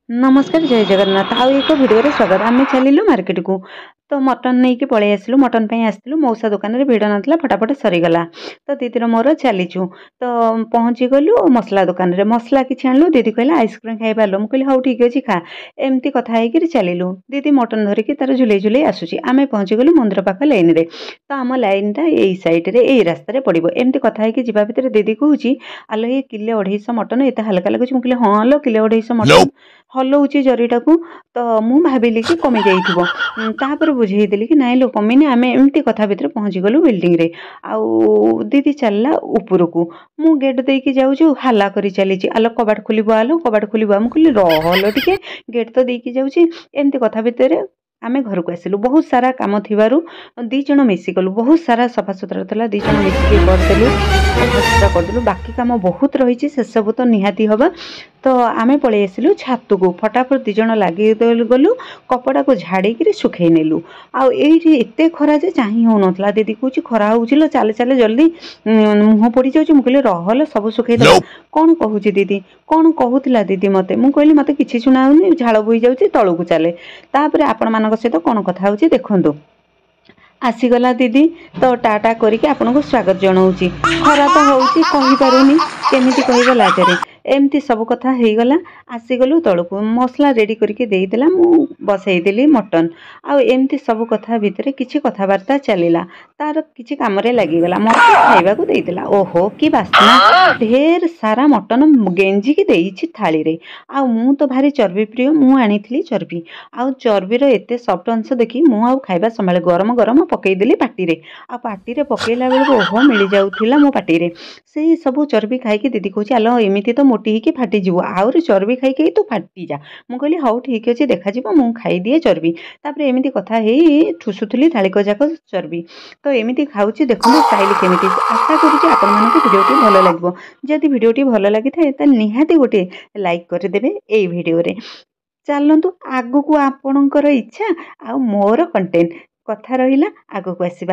नमस्कार जय जगन्नाथ आउ एक भिडियो स्वागत आम चलू मार्केट को तो मटन नहीं कि पलि आसलु मटन पे आसलु मौसा दुकान रे भिड़ नाला फटाफट सरीगला तो दीदी मोर चलीचु तो पहुँची गलु मसला दुकान रे मसला किसी आणलु दीदी कहला आइसक्रीम खाई पार मुझे हाँ ठीक अच्छे खा एमती कथा चलू दीदी मटन धरिकी तार झुले झुले आसूसी आम पहुँची गलु मंदिर पाख लाइन रे तो आम लाइन टा यही सैड्रे यही रास्तार पड़ो एमती कथा जावा भितर दीदी कहूँ आलो ये किले 250 मटन एत हाल्का लगुच मुझे हाँ लो किले 250 मटन हलौची जरीटा को तो मु भाविली कि कमी जाइथिबो बुझेदेली कि नाई लो कमिनी आम एमती कथा भितर पहुँची गलु बिल्डिंग रे आउ दीदी चलला ऊपर को मु गेट देकी जाऊँ हाला करी चली आलो कबाट खोलिबो आलो कबाट खोलिबो मु कहली रहलो टिके गेट तो देकी जाऊँ एमती कथा भितर आमे घर को आसिलु बहुत सारा काम थिबारु दी जण मिसी गलु बहुत सारा सफा सुतरा थला दी जण मिसी करदेलु सफा सुतरा करदेलु बाकी काम बहुत रही से सब तो निहाती हबा तो आमे पळै आसिलु छात को फटाफट दी जण लागी गलु कपड़ा को झाड़ी सुखै नेलु आउ एठी एते खरा जे चाही हो नथला दीदी कहूची खरा होउचिलो चाले चाले जल्दी मुह पड़ी जाउची मु कहले रहल सब सुखै दे कोन कहूची दीदी कोन कहूतिला दीदी मते मु कहली मते किछि सुनाउनी झाळ बोई जाउची तळकु चाले तापरे आपण मानक सहित कोन कथा होउची देखंतु आसीगला दीदी तो टाटा करके आपन को स्वागत जनाऊँगी खरा तो होउची कहि पारुनी केमिति कहबा लाजरे एमती सब कथा हो गला आसीगलु तलू मसला रेडी करके देदेला मु बसईदेली मटन आउ एमती सब कथा भितर किछि कथबार्ता चलिला तार किछि काम रे लागिगला मत खाइबा को देदेला ओहो कि बास्ना ढेर सारा मटन गेंजी की देइछि थाली रे आ मु तो भारी चर्बी प्रिय मु आनीथिली चर्बी आउ चर्बीर एते सॉफ्ट अंश देखि मु आउ खाइबा संभाळे गरम गरम पकईदेली पाटी रे आ पाटी रे पकईला बेलको ओहो मिल जाउथिला मो पाटी रे से सब चर्बी खाइकी दीदी कहूँ आलो एमती तो मोटी ही फाटी आउरी चर्बी खाई तू फाटी जा मु कहली हाँ ठीक अच्छे देखा मु खाई दिए चर्बी तापर एमती कथा हे ठुसुली थालिक जाक चर्बी तो एमती खाऊँ देखो स्टाइल केमिति आशा करुँच आपण मानक भिडियोटी भल लगे जदि भिडियोटी भल लगी था निहाती गोटे लाइक करदेवे ए भिडियो रे चलतु आगु को आपणकर इच्छा आ मोर कंटेंट कथा रहिला आगु को आसीबा।